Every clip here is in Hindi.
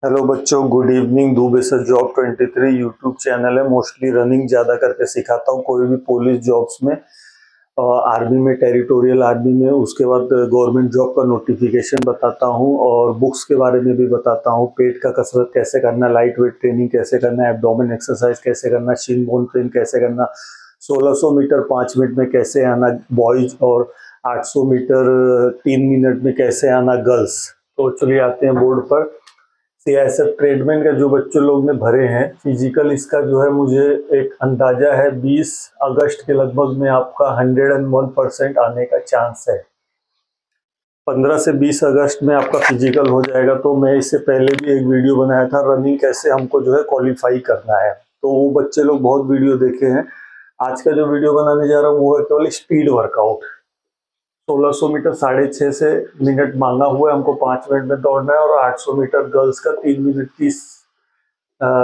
हेलो बच्चों, good evening. Dubey sir job 23 YouTube channel है। मोस्टली रनिंग ज़्यादा करके सिखाता हूँ, कोई भी पुलिस जॉब्स में, आर्मी में, टेरिटोरियल आर्मी में, उसके बाद गवर्नमेंट जॉब का नोटिफिकेशन बताता हूँ और बुक्स के बारे में भी बताता हूँ। पेट का कसरत कैसे करना, लाइट वेट ट्रेनिंग कैसे करना, एब्डोमेन एक्सरसाइज कैसे करना, शिन बोन ट्रेन कैसे करना, 1600 मीटर 5 मिनट में कैसे आना बॉयज और 800 मीटर 3 मिनट में कैसे आना गर्ल्स। तो चलिए आते हैं बोर्ड पर। सीआईएसएफ ट्रेडमैन का जो बच्चों लोग ने भरे हैं फिजिकल, इसका जो है मुझे एक अंदाजा है 20 अगस्त के लगभग में आपका 101% आने का चांस है। 15 से 20 अगस्त में आपका फिजिकल हो जाएगा। तो मैं इससे पहले भी एक वीडियो बनाया था, रनिंग कैसे हमको जो है क्वालिफाई करना है, तो वो बच्चे लोग बहुत वीडियो देखे हैं। आज का जो वीडियो बनाने जा रहा हूँ वो है केवल स्पीड वर्कआउट। 1600 मीटर 6.5 से मिनट मांगा हुआ है हमको, 5 मिनट में दौड़ना है। और 800 मीटर गर्ल्स का 3 मिनट 30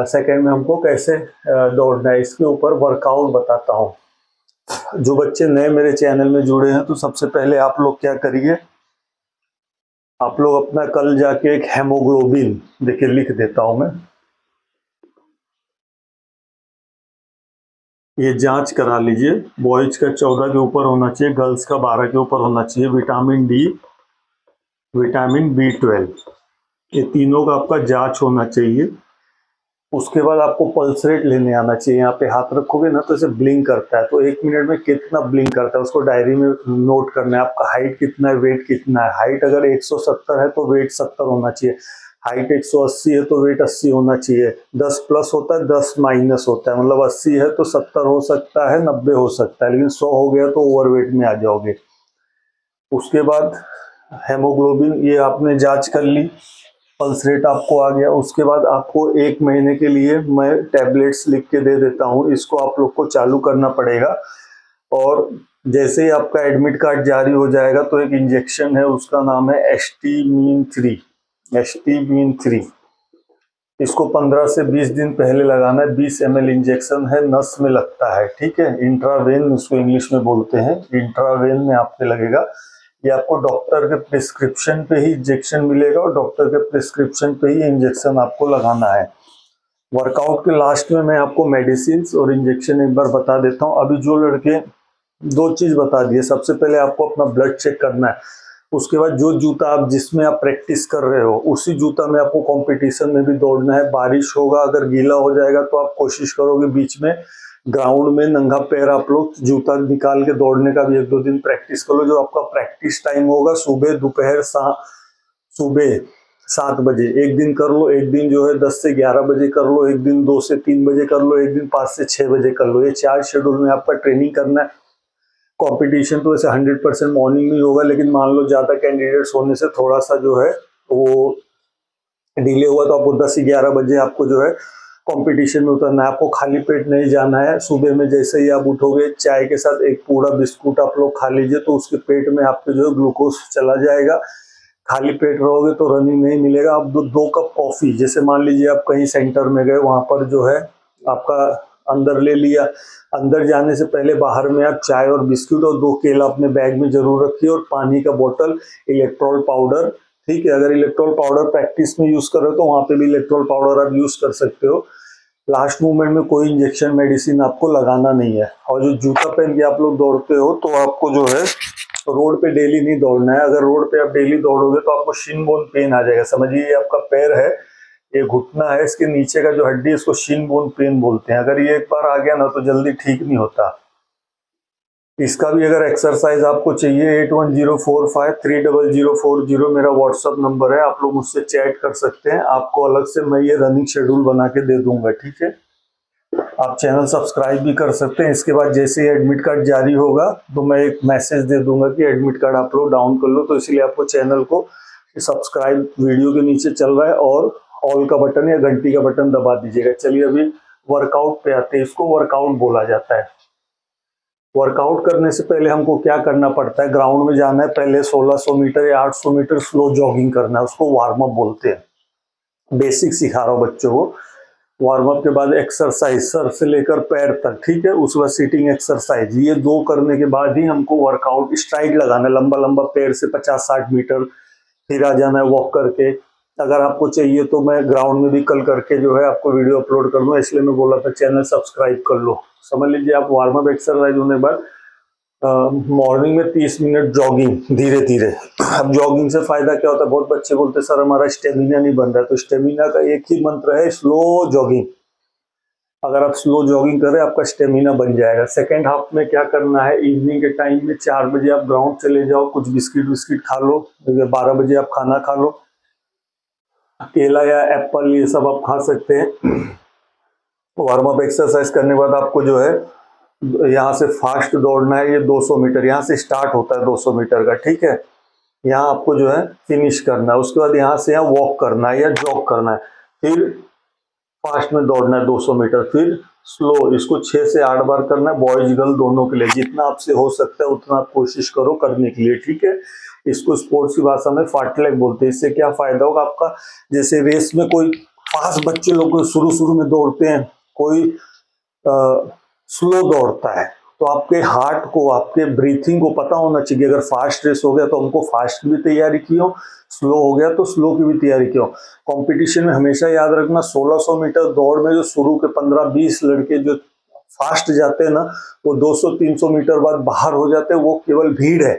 सेकेंड में हमको कैसे दौड़ना है, इसके ऊपर वर्कआउट बताता हूँ। जो बच्चे नए मेरे चैनल में जुड़े हैं तो सबसे पहले आप लोग क्या करिए, आप लोग अपना कल जाके एक हेमोग्लोबिन, देखिए लिख देता हूं मैं, ये जांच करा लीजिए। बॉयज का 14 के ऊपर होना चाहिए, गर्ल्स का 12 के ऊपर होना चाहिए। विटामिन डी, विटामिन B12, ये तीनों का आपका जांच होना चाहिए। उसके बाद आपको पल्स रेट लेने आना चाहिए। यहाँ पे हाथ रखोगे ना तो इसे ब्लिंक करता है, तो 1 मिनट में कितना ब्लिंक करता है उसको डायरी में नोट करना है। आपका हाइट कितना है, वेट कितना है। हाइट अगर 170 है तो वेट 70 होना चाहिए। हाइट 180 है तो वेट 80 होना चाहिए। 10 प्लस होता है, 10 माइनस होता है, मतलब 80 है तो 70 हो सकता है, 90 हो सकता है, लेकिन 100 हो गया तो ओवरवेट में आ जाओगे। उसके बाद हेमोग्लोबिन ये आपने जांच कर ली, पल्स रेट आपको आ गया। उसके बाद आपको 1 महीने के लिए मैं टैबलेट्स लिख के दे देता हूँ, इसको आप लोग को चालू करना पड़ेगा। और जैसे ही आपका एडमिट कार्ड जारी हो जाएगा तो एक इंजेक्शन है, उसका नाम है एस्टीमीन 3। इसको 15 से 20 दिन पहले लगाना है। 20 ml इंजेक्शन है, नस में लगता है, ठीक है। इंट्रावेन उसको इंग्लिश में बोलते हैं, इंट्रावेन में आपके लगेगा। ये आपको डॉक्टर के प्रिस्क्रिप्शन पे ही इंजेक्शन मिलेगा और डॉक्टर के प्रिस्क्रिप्शन पे ही इंजेक्शन आपको लगाना है। वर्कआउट के लास्ट में मैं आपको मेडिसिन और इंजेक्शन एक बार बता देता हूँ। अभी जो लड़के 2 चीज बता दिए, सबसे पहले आपको अपना ब्लड चेक करना है। उसके बाद जो जूता आप जिसमें आप प्रैक्टिस कर रहे हो उसी जूता में आपको कंपटीशन में भी दौड़ना है। बारिश होगा, अगर गीला हो जाएगा तो आप कोशिश करोगे बीच में ग्राउंड में नंगा पैर आप लोग जूता निकाल के दौड़ने का भी 1-2 दिन प्रैक्टिस कर लो। जो आपका प्रैक्टिस टाइम होगा सुबह, दोपहर, सुबह 7 बजे एक दिन कर लो, एक दिन जो है 10 से 11 बजे कर लो, एक दिन 2 से 3 बजे कर लो, एक दिन 5 से 6 बजे कर लो। ये 4 शेड्यूल में आपका ट्रेनिंग करना है। कंपटीशन तो वैसे 100% मॉर्निंग में होगा, लेकिन मान लो ज़्यादा कैंडिडेट्स होने से थोड़ा सा जो है वो डिले हुआ तो आपको 10-11 बजे आपको जो है कंपटीशन में उतरना है। आपको खाली पेट नहीं जाना है। सुबह में जैसे ही आप उठोगे चाय के साथ एक पूरा बिस्कुट आप लोग खा लीजिए, तो उसके पेट में आपके जो है ग्लूकोज चला जाएगा। खाली पेट रहोगे तो रनिंग नहीं मिलेगा। आप 2 कप कॉफ़ी, जैसे मान लीजिए आप कहीं सेंटर में गए, वहाँ पर जो है आपका अंदर ले लिया, अंदर जाने से पहले बाहर में आप चाय और बिस्कुट और 2 केला अपने बैग में जरूर रखिए, और पानी का बोतल, इलेक्ट्रॉल पाउडर, ठीक है। अगर इलेक्ट्रॉल पाउडर प्रैक्टिस में यूज कर रहे हो तो वहाँ पे भी इलेक्ट्रॉल पाउडर आप यूज कर सकते हो। लास्ट मूवमेंट में कोई इंजेक्शन मेडिसिन आपको लगाना नहीं है। और जो जूता पहन के आप लोग दौड़ते हो तो आपको जो है रोड पे डेली नहीं दौड़ना है। अगर रोड पे आप डेली दौड़ोगे तो आपको शिन बोन पेन आ जाएगा। समझिए ये आपका पैर है, ये घुटना है, इसके नीचे का जो हड्डी है इसको शिन बोन पेन बोलते हैं। अगर ये एक बार आ गया ना तो जल्दी ठीक नहीं होता। इसका भी अगर एक्सरसाइज आपको चाहिए 8104530040 मेरा व्हाट्सअप नंबर है, आप लोग मुझसे चैट कर सकते हैं। आपको अलग से मैं ये रनिंग शेड्यूल बना के दे दूंगा, ठीक है। आप चैनल सब्सक्राइब भी कर सकते हैं। इसके बाद जैसे ही एडमिट कार्ड जारी होगा तो मैं एक मैसेज दे दूंगा कि एडमिट कार्ड आप लोग डाउन कर लो, तो इसलिए आपको चैनल को सब्सक्राइब वीडियो के नीचे चल रहा है और ऑल का बटन या घंटी का बटन दबा दीजिएगा। चलिए अभी वर्कआउट पे आते हैं। इसको वर्कआउट बोला जाता है। वर्कआउट करने से पहले हमको क्या करना पड़ता है, ग्राउंड में जाना है, पहले 1600 मीटर या 800 मीटर स्लो जॉगिंग करना है, उसको वार्म अप बोलते हैं। बेसिक सिखा रहा हूँ बच्चों को। वार्म अप के बाद एक्सरसाइज सर से लेकर पैर तक, ठीक है। उसके बाद सीटिंग एक्सरसाइज, ये 2 करने के बाद ही हमको वर्कआउट स्ट्राइड लगाना है, लंबा लंबा पैर से 50-60 मीटर फिर आ जाना है वॉक करके। अगर आपको चाहिए तो मैं ग्राउंड में भी कल करके जो है आपको वीडियो अपलोड कर दूंगा, इसलिए मैं बोला था चैनल सब्सक्राइब कर लो। समझ लीजिए आप वार्म अप एक्सरसाइज होने के बाद मॉर्निंग में 30 मिनट जॉगिंग धीरे धीरे। अब जॉगिंग से फायदा क्या होता है, बहुत बच्चे बोलते हैं सर हमारा स्टेमिना नहीं बन रहा है, तो स्टेमिना का एक ही मंत्र है, स्लो जॉगिंग। अगर आप स्लो जॉगिंग करें आपका स्टेमिना बन जाएगा। सेकेंड हाफ में क्या करना है, इवनिंग के टाइम में 4 बजे आप ग्राउंड चले जाओ, कुछ बिस्किट विस्किट खा लो, 12 बजे आप खाना खा लो, केला या एप्पल ये सब आप खा सकते हैं। वार्म अप एक्सरसाइज करने के बाद आपको जो है यहाँ से फास्ट दौड़ना है, ये 200 मीटर यहाँ से स्टार्ट होता है 200 मीटर का, ठीक है। यहाँ आपको जो है फिनिश करना है, उसके बाद यहाँ से यहाँ वॉक करना है या जॉग करना है, फिर फास्ट में दौड़ना है 200 मीटर, फिर स्लो। इसको 6 से 8 बार करना है, बॉयज गर्ल दोनों के लिए। जितना आपसे हो सकता है उतना आप कोशिश करो करने के लिए, ठीक है। इसको स्पोर्ट्स की भाषा में फाटलैग बोलते हैं। इससे क्या फायदा होगा आपका, जैसे रेस में कोई फास्ट बच्चे लोग शुरू में दौड़ते हैं, कोई स्लो दौड़ता है, तो आपके हार्ट को, आपके ब्रीथिंग को पता होना चाहिए। अगर फास्ट रेस हो गया तो हमको फास्ट की भी तैयारी की हो, स्लो हो गया तो स्लो की भी तैयारी की हो। कंपटीशन में हमेशा याद रखना 1600 मीटर दौड़ में जो शुरू के 15-20 लड़के जो फास्ट जाते हैं ना, वो 200-300 मीटर बाद बाहर हो जाते हैं, वो केवल भीड़ है।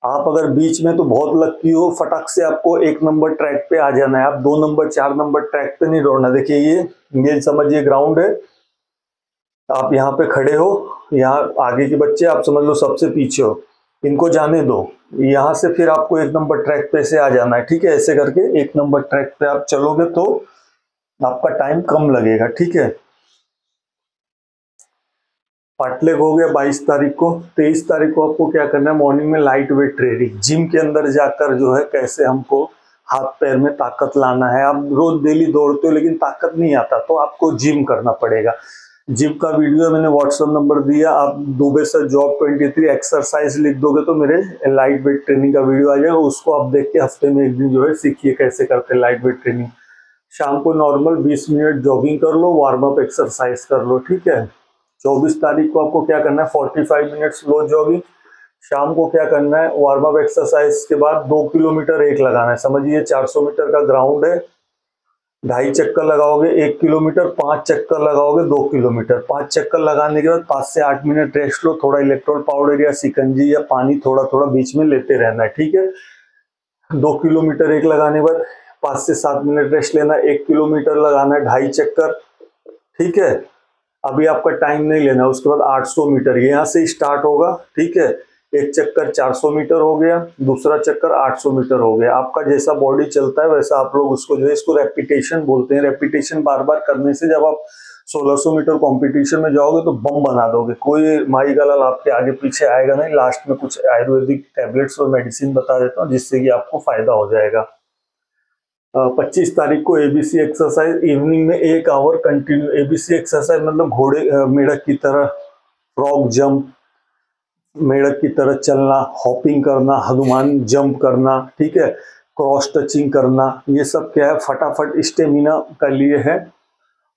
आप अगर बीच में तो बहुत लकी हो, फटाक से आपको 1 नंबर ट्रैक पे आ जाना है। आप 2 नंबर 4 नंबर ट्रैक पे नहीं दौड़ना। देखिए ये समझिए ग्राउंड है, आप यहाँ पे खड़े हो, यहाँ आगे के बच्चे आप समझ लो सबसे पीछे हो, इनको जाने दो। यहाँ से फिर आपको 1 नंबर ट्रैक पे से आ जाना है, ठीक है। ऐसे करके 1 नंबर ट्रैक पे आप चलोगे तो आपका टाइम कम लगेगा, ठीक है। फाटलेग हो गया 22 तारीख को। 23 तारीख को आपको क्या करना है, मॉर्निंग में लाइट वेट ट्रेनिंग, जिम के अंदर जाकर जो है कैसे हमको हाथ पैर में ताकत लाना है। आप रोज डेली दौड़ते हो लेकिन ताकत नहीं आता, तो आपको जिम करना पड़ेगा। जिम का वीडियो मैंने व्हाट्सएप नंबर दिया, आप दुबे सर जॉब 23 एक्सरसाइज लिख दोगे तो मेरे लाइट वेट ट्रेनिंग का वीडियो आ जाएगा। उसको आप देख के हफ्ते में 1 दिन जो है सीखिए कैसे करते हैं लाइट वेट ट्रेनिंग। शाम को नॉर्मल 20 मिनट जॉगिंग कर लो, वार्म अप एक्सरसाइज कर लो, ठीक है। 24 तारीख को आपको क्या करना है, 45 मिनट स्लो जॉगिंग। शाम को क्या करना है, वार्म अप एक्सरसाइज के बाद 2 किलोमीटर एक लगाना है। समझिए 400 मीटर का ग्राउंड है, 2.5 चक्कर लगाओगे 1 किलोमीटर, 5 चक्कर लगाओगे 2 किलोमीटर। 5 चक्कर लगाने के बाद 5 से 8 मिनट रेस्ट लो, थोड़ा इलेक्ट्रोल पाउडर या सिकंजी या पानी थोड़ा थोड़ा बीच में लेते रहना है, ठीक है। 2 किलोमीटर एक लगाने के बाद 5 से 7 मिनट रेस्ट लेना, 1 किलोमीटर लगाना है 2.5 चक्कर, ठीक है। अभी आपका टाइम नहीं लेना। उसके बाद 800 मीटर यहाँ से स्टार्ट होगा, ठीक है। 1 चक्कर 400 मीटर हो गया, दूसरा चक्कर 800 मीटर हो गया। आपका जैसा बॉडी चलता है वैसा आप लोग उसको जो है, इसको रेपिटेशन बोलते हैं। रेपिटेशन बार बार करने से जब आप 1600 मीटर कंपटीशन में जाओगे तो बम बना दोगे, कोई माई गलाल आपके आगे पीछे आएगा नहीं। लास्ट में कुछ आयुर्वेदिक टैबलेट्स और मेडिसिन बता देता हूँ जिससे कि आपको फायदा हो जाएगा। 25 तारीख को एबीसी एक्सरसाइज, इवनिंग में 1 आवर कंटिन्यू। एबीसी एक्सरसाइज मतलब घोड़े मेढक की तरह फ्रॉग जंप, मेढक की तरह चलना, हॉपिंग करना, हनुमान जंप करना, ठीक है, क्रॉस टचिंग करना, ये सब क्या है फटाफट स्टेमिना का लिए है।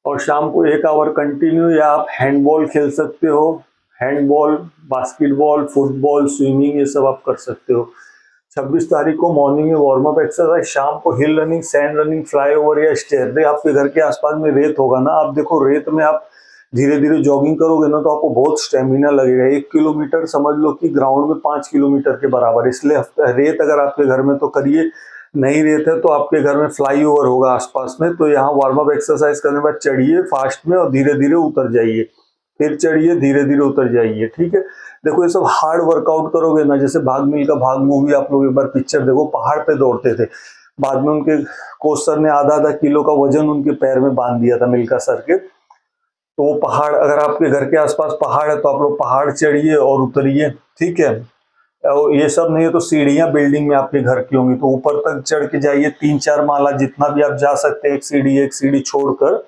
और शाम को 1 आवर कंटिन्यू। या आप हैंडबॉल खेल सकते हो, हैंडबॉल, बास्केटबॉल, फुटबॉल, स्विमिंग, ये सब आप कर सकते हो। 26 तारीख को मॉर्निंग में वार्म अप एक्सरसाइज, शाम को हिल रनिंग, सैंड रनिंग, फ्लाईओवर या स्टेयर। आपके घर के आसपास में रेत होगा ना, आप देखो रेत में आप धीरे धीरे जॉगिंग करोगे ना तो आपको बहुत स्टेमिना लगेगा। 1 किलोमीटर समझ लो कि ग्राउंड में 5 किलोमीटर के बराबर। इसलिए रेत अगर आपके घर में तो करिए, नहीं रेत है तो आपके घर में फ्लाईओवर होगा आसपास में, तो यहाँ वार्म अप एक्सरसाइज करने के बाद चढ़िए फास्ट में और धीरे धीरे उतर जाइए, फिर चढ़िए धीरे धीरे उतर जाइए, ठीक है। देखो ये सब हार्ड वर्कआउट करोगे ना, जैसे भाग मिल्खा भाग मूवी आप लोग एक बार पिक्चर देखो, पहाड़ पे दौड़ते थे, बाद में उनके कोच सर ने आधा किलो का वजन उनके पैर में बांध दिया था मिल्खा सर के। तो वो पहाड़, अगर आपके घर के आसपास पहाड़ है तो आप लोग पहाड़ चढ़िए और उतरिए, ठीक है। और ये सब नहीं है तो सीढ़ियां बिल्डिंग में आपके घर की होंगी तो ऊपर तक चढ़ के जाइए, 3-4 माला जितना भी आप जा सकते हैं, एक सीढ़ी छोड़कर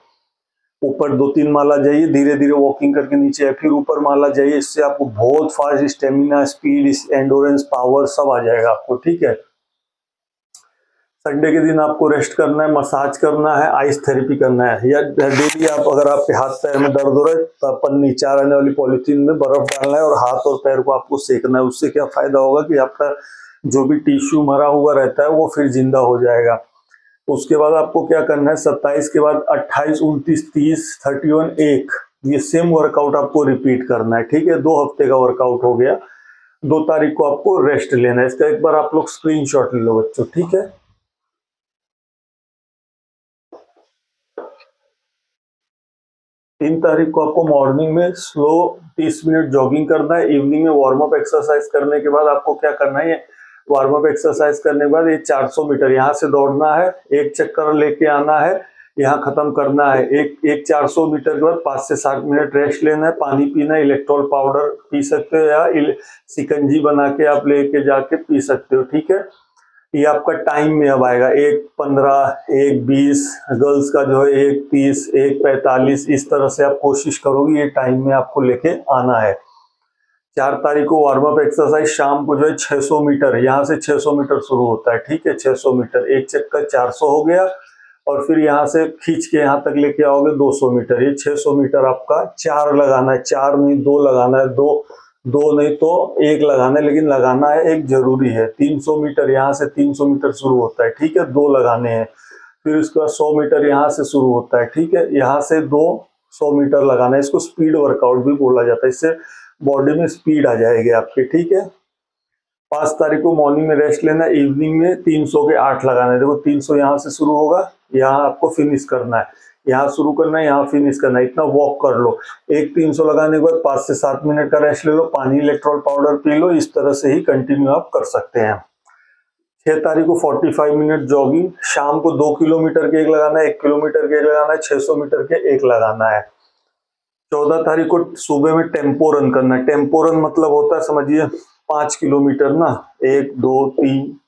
ऊपर 2-3 माला जाइए, धीरे धीरे वॉकिंग करके नीचे, फिर ऊपर माला जाइए। इससे आपको बहुत fast stamina, speed, endurance, power सब आ जाएगा आपको, ठीक है। संडे के दिन आपको रेस्ट करना है, मसाज करना है, आइस थेरेपी करना है, या डेली आप अगर आपके हाथ पैर में दर्द हो रहा है तो पन्नी 4 आने वाली पॉलीथीन में बर्फ डालना है और हाथ और पैर को आपको सेकना है। उससे क्या फायदा होगा कि आपका जो भी टिश्यू मरा हुआ रहता है वो फिर जिंदा हो जाएगा। उसके बाद आपको क्या करना है, 27 के बाद 28, 29, 30, 31, 1 ये सेम वर्कआउट आपको रिपीट करना है। ठीक है, 2 हफ्ते का वर्कआउट हो गया। 2 तारीख को आपको रेस्ट लेना है। इसका एक बार आप लोग स्क्रीनशॉट ले लो बच्चों। ठीक है, 3 तारीख को आपको मॉर्निंग में स्लो 30 मिनट जॉगिंग करना है। इवनिंग में वार्म अप एक्सरसाइज करने के बाद आपको क्या करना है, वार्म अप एक्सरसाइज करने के बाद ये 400 मीटर यहाँ से दौड़ना है, एक चक्कर लेके आना है, यहाँ खत्म करना है। एक 400 मीटर के बाद 5 से 7 मिनट रेस्ट लेना है, पानी पीना है, इलेक्ट्रोल पाउडर पी सकते हो या सिकंजी बना के आप लेके जाके पी सकते हो। ठीक है, ये आपका टाइम में अब आएगा 1:15, 1:20, गर्ल्स का जो है 1:30, 1:45, इस तरह से आप कोशिश करोगे, ये टाइम में आपको लेके आना है। 4 तारीख को वार्म अप एक्सरसाइज शाम को जो है 600 मीटर, यहाँ से 600 मीटर शुरू होता है। ठीक है, 600 मीटर, एक चक्कर 400 हो गया, और फिर यहाँ से खींच के यहाँ तक लेके आओगे 200 मीटर। ये 600 मीटर आपका 4 लगाना है, 4 नहीं 2 लगाना है, 2 नहीं तो 1 लगाना है, लेकिन लगाना है 1 जरूरी है। 300 मीटर यहाँ से 300 मीटर शुरू होता है। ठीक है, 2 लगाने हैं। फिर उसके बाद 100 मीटर यहाँ से शुरू होता है। ठीक है, यहाँ से 200 मीटर लगाना है। इसको स्पीड वर्कआउट भी बोला जाता है, इससे बॉडी में स्पीड आ जाएगी आपकी। ठीक है, 5 तारीख को मॉर्निंग में रेस्ट लेना है, इवनिंग में 300 के 8 लगाना है। देखो 300 यहाँ से शुरू होगा, यहाँ आपको फिनिश करना है, यहाँ शुरू करना है, यहाँ फिनिश करना है, इतना वॉक कर लो। एक 300 लगाने के बाद 5 से 7 मिनट का रेस्ट ले लो, पानी इलेक्ट्रोल पाउडर पी लो। इस तरह से ही कंटिन्यू आप कर सकते हैं। 6 तारीख को 45 मिनट जॉगिंग, शाम को 2 किलोमीटर के 1 लगाना है, 1 किलोमीटर के 1 लगाना है, 600 मीटर के 1 लगाना है। 14 तारीख को सुबह में टेम्पो रन करना है। टेम्पो रन मतलब होता है, समझिए 5 किलोमीटर ना, 1, 2, 3,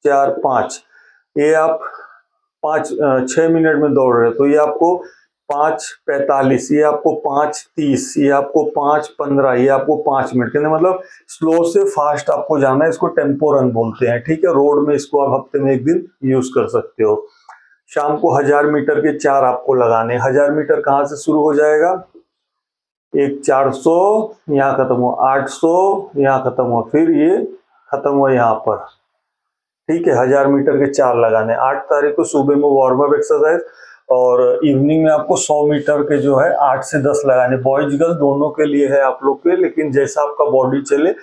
4, 5, ये आप 6 मिनट में दौड़ रहे हो, तो ये आपको 5:45, ये आपको 5:30, ये आपको 5:15, ये आपको 5 मिनट, कहने मतलब स्लो से फास्ट आपको जाना है। इसको टेम्पो रन बोलते हैं। ठीक है, रोड में इसको आप हफ्ते में 1 दिन यूज कर सकते हो। शाम को 1000 मीटर के 4 आपको लगाने। 1000 मीटर कहाँ से शुरू हो जाएगा, एक 400 यहाँ खत्म हुआ, 800 यहाँ खत्म हुआ, फिर ये खत्म हुआ यहाँ पर। ठीक है, 1000 मीटर के 4 लगाने। 8 तारीख को सुबह में वार्म अप एक्सरसाइज, और इवनिंग में आपको 100 मीटर के जो है 8 से 10 लगाने। बॉयज गर्ल्स दोनों के लिए है आप लोग के, लेकिन जैसा आपका बॉडी चले।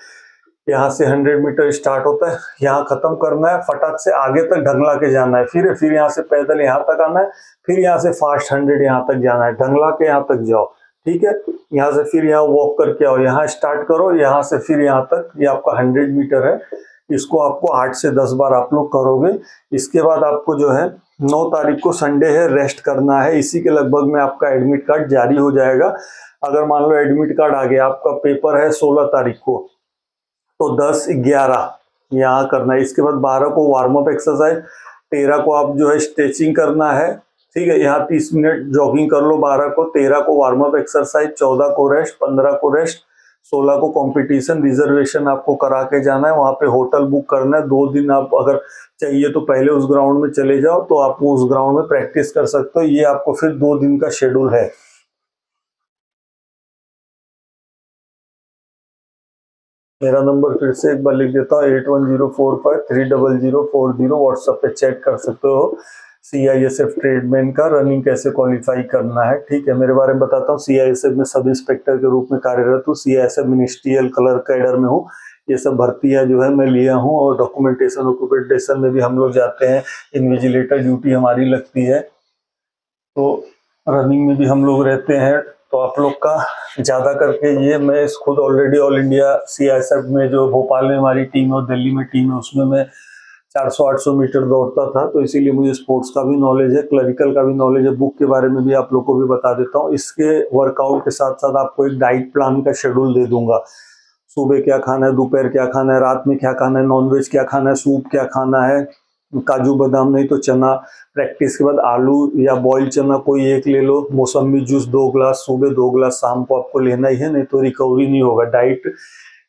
यहाँ से 100 मीटर स्टार्ट होता है, यहाँ खत्म करना है, फटाक से आगे तक ढंगला के जाना है। फिर यहाँ से पैदल यहाँ तक आना है, फिर यहाँ से फास्ट 100 यहाँ तक जाना है, ढंगला के यहाँ तक जाओ। ठीक है, यहाँ से फिर यहाँ वॉक करके आओ, यहाँ स्टार्ट करो, यहाँ से फिर यहाँ तक, ये आपका 100 मीटर है। इसको आपको 8 से 10 बार आप लोग करोगे। इसके बाद आपको जो है 9 तारीख को संडे है, रेस्ट करना है। इसी के लगभग में आपका एडमिट कार्ड जारी हो जाएगा। अगर मान लो एडमिट कार्ड आ गया, आपका पेपर है 16 तारीख को, तो 10, 11 यहाँ करना है। इसके बाद 12 को वार्म अप एक्सरसाइज, 13 को आप जो है स्ट्रेचिंग करना है। ठीक है, यहाँ 30 मिनट जॉगिंग कर लो 12 को, 13 को वार्म अप एक्सरसाइज, 14 को रेस्ट, 15 को रेस्ट, 16 को कंपटीशन। रिजर्वेशन आपको करा के जाना है, वहाँ पे होटल बुक करना है। 2 दिन आप अगर चाहिए तो पहले उस ग्राउंड में चले जाओ, तो आप उस ग्राउंड में प्रैक्टिस कर सकते हो। ये आपको फिर 2 दिन का शेड्यूल है। मेरा नंबर फिर से एक बार लिख देता हूँ, 8104530040। व्हाट्सएप पे चेक कर सकते हो। CISF ट्रेडमैन का रनिंग कैसे क्वालिफाई करना है। ठीक है, मेरे बारे में बताता हूँ। CISF में सब इंस्पेक्टर के रूप में कार्यरत हूँ। CISF मिनिस्ट्रियल कलर कैडर में हूँ। ये सब भर्तियाँ जो है मैं लिया हूँ, और डॉक्यूमेंटेशन में भी हम लोग जाते हैं। इन्विजिलेटर ड्यूटी हमारी लगती है, तो रनिंग में भी हम लोग रहते हैं। तो आप लोग का ज़्यादा करके ये, मैं खुद ऑलरेडी ऑल इंडिया CISF में जो भोपाल में हमारी टीम है और दिल्ली में टीम है, उसमें मैं 400-800 मीटर दौड़ता था। तो इसीलिए मुझे स्पोर्ट्स का भी नॉलेज है, क्लरिकल का भी नॉलेज है। बुक के बारे में भी आप लोग को भी बता देता हूँ। इसके वर्कआउट के साथ साथ आपको एक डाइट प्लान का शेड्यूल दे दूंगा। सुबह क्या खाना है, दोपहर क्या खाना है, रात में क्या खाना है, नॉनवेज क्या खाना है, सूप क्या खाना है, काजू बादाम नहीं तो चना। प्रैक्टिस के बाद आलू या बॉइल्ड चना कोई एक ले लो। मौसमी जूस 2 ग्लास सुबह, 2 ग्लास शाम को आपको लेना ही है, नहीं तो रिकवरी नहीं होगा। Diet,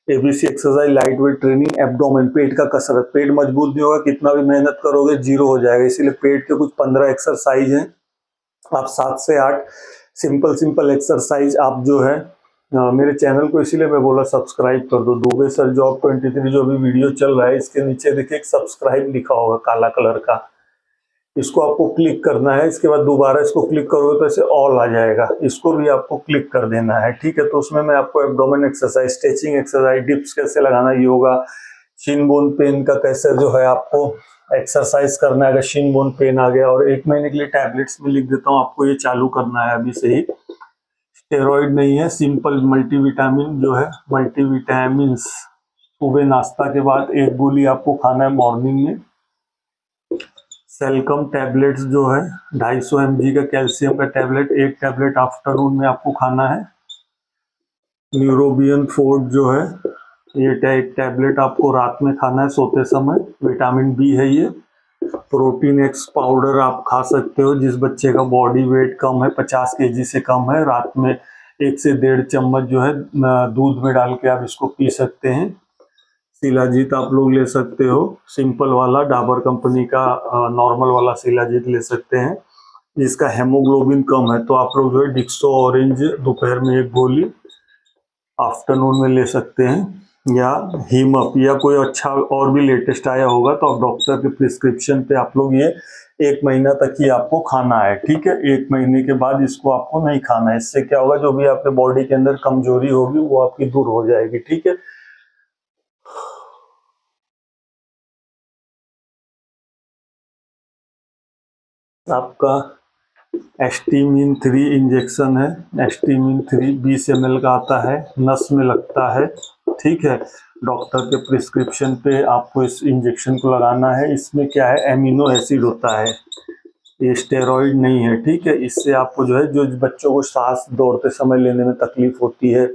ABC exercise, light weight training, abdomen, पेट का कसरत। पेट मजबूत नहीं होगा, कितना भी मेहनत करोगे 0 हो जाएगा। इसीलिए पेट के कुछ 15 एक्सरसाइज हैं। आप 7 से 8 सिंपल एक्सरसाइज आप जो है मेरे चैनल को, इसीलिए मैं बोला सब्सक्राइब कर दो। दुबे सर जॉब 23 जो भी वीडियो चल रहा है, इसके नीचे देखिए एक सब्सक्राइब लिखा होगा काला कलर का, इसको आपको क्लिक करना है। इसके बाद दोबारा इसको क्लिक करोगे तो ऐसे ऑल आ जाएगा, इसको भी आपको क्लिक कर देना है। ठीक है, तो उसमें मैं आपको abdomen exercise, stretching exercise, dips कैसे लगाना, योगा, शिन बोन पेन का कैसे जो है आपको एक्सरसाइज करना है अगर शिन बोन पेन आ गया। और 1 महीने के लिए टैबलेट्स में लिख देता हूँ, आपको ये चालू करना है अभी से ही। स्टेरॉइड नहीं है, सिंपल मल्टीविटामिन जो है, मल्टीविटामिन्स सुबह नाश्ता के बाद 1 गोली आपको खाना है मॉर्निंग में। सेलकम टैबलेट्स जो है 250 mg का कैल्शियम का टैबलेट, 1 टैबलेट आफ्टरनून में आपको खाना है। न्यूरोबियन फोर्ट जो है ये एक टैबलेट आपको रात में खाना है सोते समय, विटामिन बी है ये। प्रोटीन एक्स पाउडर आप खा सकते हो, जिस बच्चे का बॉडी वेट कम है, 50 kg से कम है, रात में 1 से 1.5 चम्मच जो है दूध में डाल के आप इसको पी सकते हैं। शिलाजीत आप लोग ले सकते हो, सिंपल वाला डाबर कंपनी का नॉर्मल वाला शिलाजीत ले सकते हैं। जिसका हेमोग्लोबिन कम है तो आप लोग जो है डिक्सो ऑरेंज दोपहर में 1 गोली आफ्टरनून में ले सकते हैं, या हीमअप या कोई अच्छा और भी लेटेस्ट आया होगा तो आप डॉक्टर के प्रिस्क्रिप्शन पे आप लोग ये 1 महीना तक ही आपको खाना है। ठीक है, 1 महीने के बाद इसको आपको नहीं खाना है। इससे क्या होगा, जो भी आपके बॉडी के अंदर कमजोरी होगी वो आपकी दूर हो जाएगी। ठीक है, आपका एस्टीमिन 3 इंजेक्शन है, एस्टीमिन 3 20 ml का आता है, नस में लगता है। ठीक है, डॉक्टर के प्रिस्क्रिप्शन पे आपको इस इंजेक्शन को लगाना है। इसमें क्या है, एमिनो एसिड होता है, ये स्टेरॉइड नहीं है। ठीक है, इससे आपको जो है, जो बच्चों को सांस दौड़ते समय लेने में तकलीफ होती है,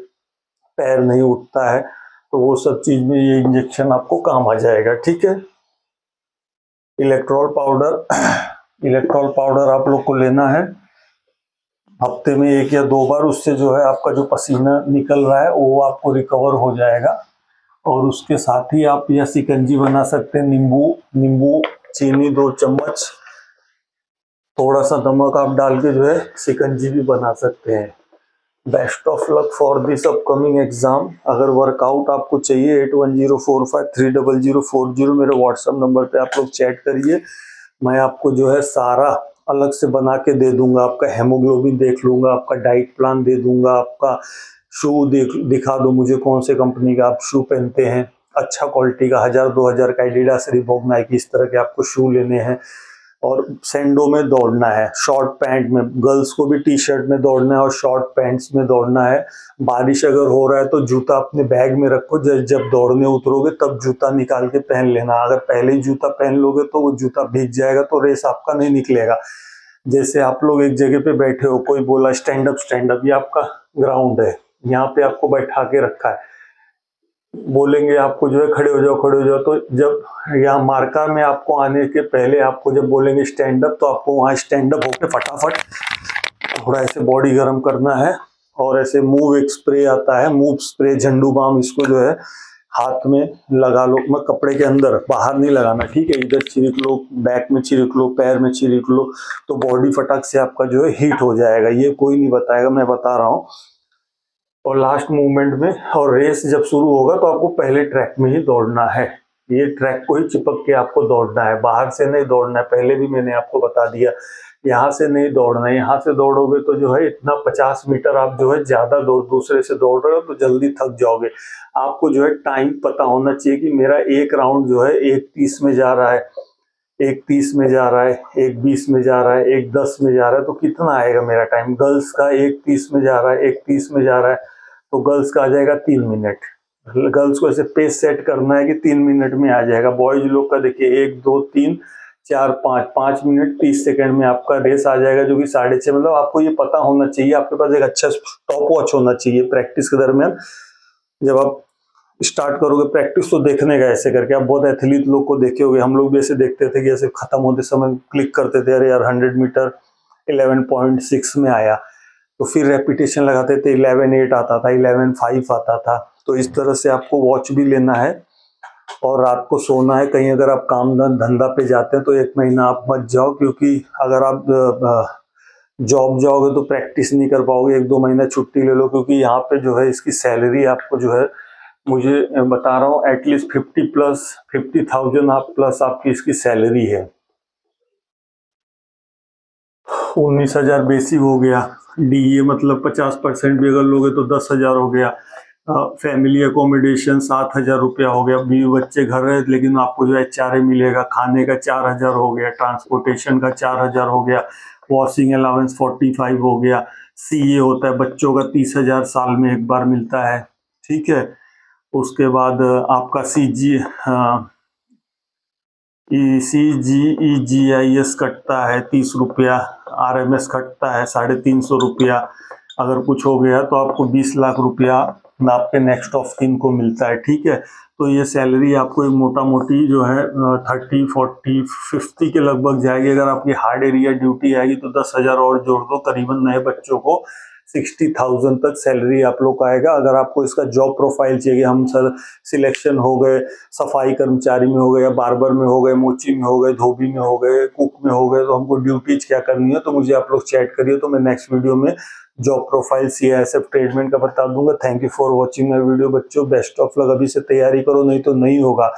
पैर नहीं उठता है, तो वो सब चीज में ये इंजेक्शन आपको काम आ जाएगा। ठीक है, इलेक्ट्रॉल पाउडर आप लोग को लेना है हफ्ते में 1 या 2 बार। उससे जो है आपका जो पसीना निकल रहा है वो आपको रिकवर हो जाएगा। और उसके साथ ही आप यह शिकंजी बना सकते हैं, नींबू चीनी 2 चम्मच, थोड़ा सा नमक आप डाल के जो है शिकंजी भी बना सकते हैं। Best of luck for this upcoming exam. अगर वर्कआउट आपको चाहिए 8104530040 मेरे व्हाट्सएप नंबर पे आप लोग चैट करिए, मैं आपको जो है सारा अलग से बना के दे दूंगा। आपका हेमोग्लोबिन देख लूंगा, आपका डाइट प्लान दे दूंगा, आपका शू दिखा दो मुझे कौन से कंपनी का आप शू पहनते हैं, अच्छा क्वालिटी का 1000-2000 का एडिडास, रीबॉक, नाइकी, इस तरह के आपको शू लेने हैं। और सैंडो में दौड़ना है, शॉर्ट पैंट में, गर्ल्स को भी टी शर्ट में दौड़ना है और शॉर्ट पैंट्स में दौड़ना है। बारिश अगर हो रहा है तो जूता अपने बैग में रखो, जब दौड़ने उतरोगे तब जूता निकाल के पहन लेना। अगर पहले ही जूता पहन लोगे तो वो जूता भीग जाएगा तो रेस आपका नहीं निकलेगा। जैसे आप लोग एक जगह पे बैठे हो, कोई बोला स्टैंड अप, ये आपका ग्राउंड है, यहाँ पे आपको बैठा के रखा है, बोलेंगे आपको जो है खड़े हो जाओ, तो जब यहाँ मार्का में आपको आने के पहले आपको जब बोलेंगे स्टैंड अप, तो आपको वहाँ स्टैंड अप होकर फटाफट थोड़ा ऐसे बॉडी गर्म करना है। और ऐसे मूव एक स्प्रे आता है, मूव स्प्रे, झंडू बाम, इसको जो है हाथ में लगा लो, मैं कपड़े के अंदर, बाहर नहीं लगाना। ठीक है, इधर छिड़क लो, बैक में छिड़क लो, पैर में छिड़क लो, तो बॉडी फटाक से आपका जो है हीट हो जाएगा। ये कोई नहीं बताएगा, मैं बता रहा हूँ। और लास्ट मूवमेंट में, और रेस जब शुरू होगा तो आपको पहले ट्रैक में ही दौड़ना है, ये ट्रैक को ही चिपक के आपको दौड़ना है, बाहर से नहीं दौड़ना है। पहले भी मैंने आपको बता दिया, यहाँ से नहीं दौड़ना है। यहाँ से दौड़ोगे तो जो है इतना 50 मीटर आप जो है ज्यादा दूसरे से दौड़ रहे हो तो जल्दी थक जाओगे। आपको जो है टाइम पता होना चाहिए कि मेरा एक राउंड जो है 1:30 में जा रहा है, 1:30 में जा रहा है, 1:20 में जा रहा है, 1:10 में जा रहा है, तो कितना आएगा मेरा टाइम। गर्ल्स का 1:30 में जा रहा है, 1:30 में जा रहा है, तो गर्ल्स का आ जाएगा 3 मिनट। गर्ल्स को ऐसे पेस सेट करना है कि 3 मिनट में आ जाएगा। बॉयज लोग का देखिए 1 2 3 4 5 मिनट 30 सेकंड में आपका रेस आ जाएगा, जो कि 6:30, मतलब आपको ये पता होना चाहिए। आपके पास एक अच्छा स्टॉप वॉच होना चाहिए प्रैक्टिस के दरमियान। जब आप स्टार्ट करोगे प्रैक्टिस तो देखने का ऐसे करके, आप बहुत एथलीट लोग को देखे होगे, हम लोग भी ऐसे देखते थे कि ऐसे खत्म होते समय क्लिक करते थे, अरे यार 100 मीटर 11.6 में आया, तो फिर रेपिटेशन लगाते थे, 11.8 आता था, 11.5 आता था। तो इस तरह से आपको वॉच भी लेना है और रात को सोना है। कहीं अगर आप काम धंधा पे जाते हैं तो 1 महीना आप मत जाओ, क्योंकि अगर आप जॉब जाओगे तो प्रैक्टिस नहीं कर पाओगे। 1-2 महीना छुट्टी ले लो, क्योंकि यहाँ पे जो है इसकी सैलरी आपको जो है, मुझे बता रहा हूँ, एटलीस्ट 50,000 आप प्लस आपकी इसकी सैलरी है। 19,000 बेसिक हो गया। DA मतलब 50% भी अगर लोगे तो 10,000 हो गया। फैमिली अकोमोडेशन 7,000 रुपया हो गया। बीवी बच्चे घर रहे लेकिन आपको जो है HRA मिलेगा। खाने का 4,000 हो गया। ट्रांसपोर्टेशन का 4,000 हो गया। वॉशिंग अलाउंस 45 हो गया। CA होता है बच्चों का 30,000 साल में एक बार मिलता है, ठीक है। उसके बाद आपका CGEGIS कटता है 30 रुपया। RMS कटता है 350 रुपया। अगर कुछ हो गया तो आपको 20 लाख रुपया आपके नेक्स्ट ऑफ किन को मिलता है, ठीक है। तो ये सैलरी आपको एक मोटा मोटी जो है 30, 40, 50 के लगभग जाएगी। अगर आपकी हार्ड एरिया ड्यूटी आएगी तो 10,000 और जोड़ दो, करीबन नए बच्चों को 60,000 तक सैलरी आप लोग का आएगा। अगर आपको इसका जॉब प्रोफाइल चाहिए, हम सर सिलेक्शन हो गए, सफाई कर्मचारी में हो गए, या बार्बर में हो गए, मोची में हो गए, धोबी में हो गए, कुक में हो गए, तो हमको ड्यूटीज क्या करनी है तो मुझे आप लोग चैट करिए, तो मैं नेक्स्ट वीडियो में जॉब प्रोफाइल CISF ट्रेडमेंट का बता दूंगा। Thank you for watching my video बच्चों। Best of luck. अभी से तैयारी करो, नहीं तो नहीं होगा।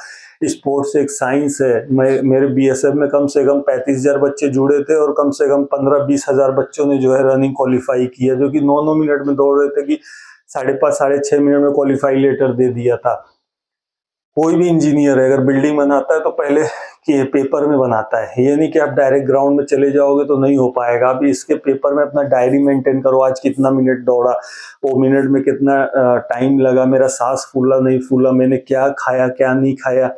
स्पोर्ट्स एक साइंस है। मेरे BSF में कम से कम 35,000 बच्चे जुड़े थे और कम से कम 15-20 हजार बच्चों ने जो है रनिंग क्वालिफाई किया, जो कि 9-9 मिनट में दौड़ रहे थे कि 5.5-6.5 मिनट में क्वालिफाई लेटर दे दिया था। कोई भी इंजीनियर है अगर बिल्डिंग बनाता है तो पहले कि पेपर में बनाता है। ये नहीं कि आप डायरेक्ट ग्राउंड में चले जाओगे तो नहीं हो पाएगा। अभी इसके पेपर में अपना डायरी मेंटेन करो, आज कितना मिनट दौड़ा, वो मिनट में कितना टाइम लगा, मेरा सांस फूला नहीं फूला, मैंने क्या खाया क्या नहीं खाया,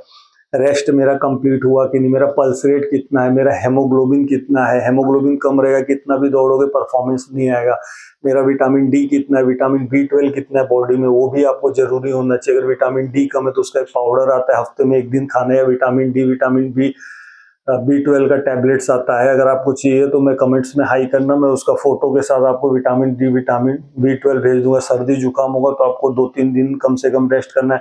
रेस्ट मेरा कंप्लीट हुआ कि नहीं, मेरा पल्स रेट कितना है, मेरा हेमोग्लोबिन कितना है। हेमोग्लोबिन कम रहेगा, कितना भी दौड़ोगे परफॉर्मेंस नहीं आएगा। मेरा विटामिन D कितना है, विटामिन B12 कितना है बॉडी में, वो भी आपको जरूरी होना चाहिए। अगर विटामिन D कम है तो उसका एक पाउडर आता है, हफ्ते में 1 दिन खाना है। विटामिन D, विटामिन B12 का टैबलेट्स आता है। अगर आपको चाहिए तो मैं कमेंट्स में हाई करना, मैं उसका फोटो के साथ आपको विटामिन D, विटामिन B12 भेज दूंगा। सर्दी जुकाम होगा तो आपको 2-3 दिन कम से कम रेस्ट करना है।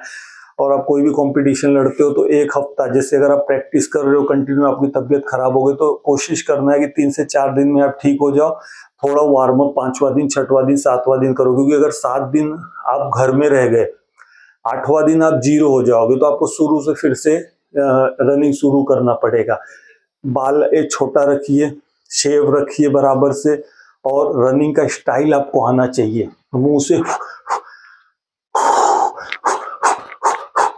और आप कोई भी कंपटीशन लड़ते हो तो 1 हफ्ता, जैसे अगर आप प्रैक्टिस कर रहे हो कंटिन्यू, आपकी तबीयत खराब हो गई तो कोशिश करना है कि 3 से 4 दिन में आप ठीक हो जाओ। थोड़ा वार्म अप 5वां दिन, 6वां दिन, 7वां दिन करो, क्योंकि अगर 7 दिन आप घर में रह गए, 8वां दिन आप 0 हो जाओगे तो आपको शुरू से फिर से रनिंग शुरू करना पड़ेगा। बाल एक छोटा रखिए, शेव रखिए बराबर से, और रनिंग का स्टाइल आपको आना चाहिए।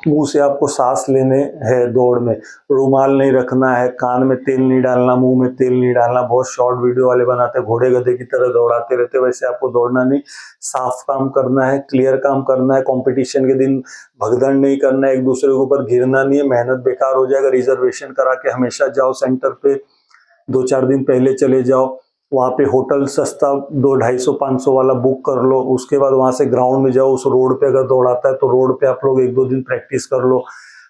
मुंह से आपको सांस लेने हैं दौड़ में। रुमाल नहीं रखना है, कान में तेल नहीं डालना, मुंह में तेल नहीं डालना। बहुत शॉर्ट वीडियो वाले बनाते हैं, घोड़े गधे की तरह दौड़ाते रहते, वैसे आपको दौड़ना नहीं। साफ काम करना है, क्लियर काम करना है। कंपटीशन के दिन भगदड़ नहीं करना है, एक दूसरे के ऊपर गिरना नहीं है, मेहनत बेकार हो जाएगा। रिजर्वेशन करा के हमेशा जाओ सेंटर पे, 2-4 दिन पहले चले जाओ। वहाँ पे होटल सस्ता 200-250-500 वाला बुक कर लो। उसके बाद वहाँ से ग्राउंड में जाओ, उस रोड पे अगर दौड़ाता है तो रोड पे आप लोग 1-2 दिन प्रैक्टिस कर लो।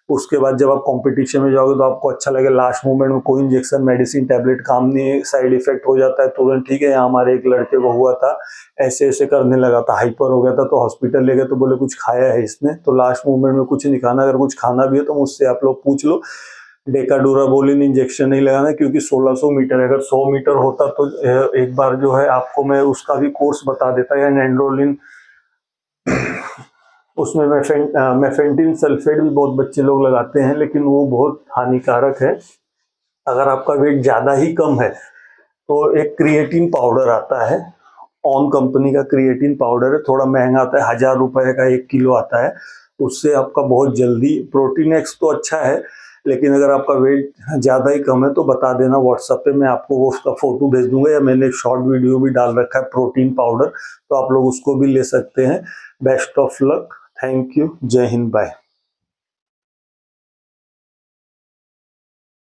उसके बाद जब आप कंपटीशन में जाओगे तो आपको अच्छा लगे। लास्ट मोमेंट में कोई इंजेक्शन, मेडिसिन, टैबलेट काम नहीं है, साइड इफेक्ट हो जाता है तुरंत, ठीक है। यहाँ हमारे एक लड़के को हुआ था, ऐसे ऐसे करने लगा था, हाइपर हो गया था, तो हॉस्पिटल ले गए तो बोले कुछ खाया है इसने। तो लास्ट मोमेंट में कुछ नहीं खाना। अगर कुछ खाना भी है तो मुझसे आप लोग पूछ लो। डेकाडोराबोलिन इंजेक्शन नहीं लगाना, क्योंकि 1600 मीटर है। अगर 100 मीटर होता तो एक बार जो है आपको मैं उसका भी कोर्स बता देता, या नेंड्रोलिन, उसमें मेफेंटिन सल्फेट भी बहुत बच्चे लोग लगाते हैं, लेकिन वो बहुत हानिकारक है। अगर आपका वेट ज़्यादा ही कम है तो एक क्रिएटिन पाउडर आता है, ऑन कंपनी का क्रिएटिन पाउडर है, थोड़ा महंगा आता है, 1000 रुपये का 1 किलो आता है। उससे आपका बहुत जल्दी, प्रोटीन एक्स तो अच्छा है, लेकिन अगर आपका वेट ज़्यादा ही कम है तो बता देना व्हाट्सएप पे, मैं आपको वो उसका फोटो भेज दूंगा, या मैंने एक शॉर्ट वीडियो भी डाल रखा है प्रोटीन पाउडर, तो आप लोग उसको भी ले सकते हैं। Best of luck, thank you, जय हिंद, बाय।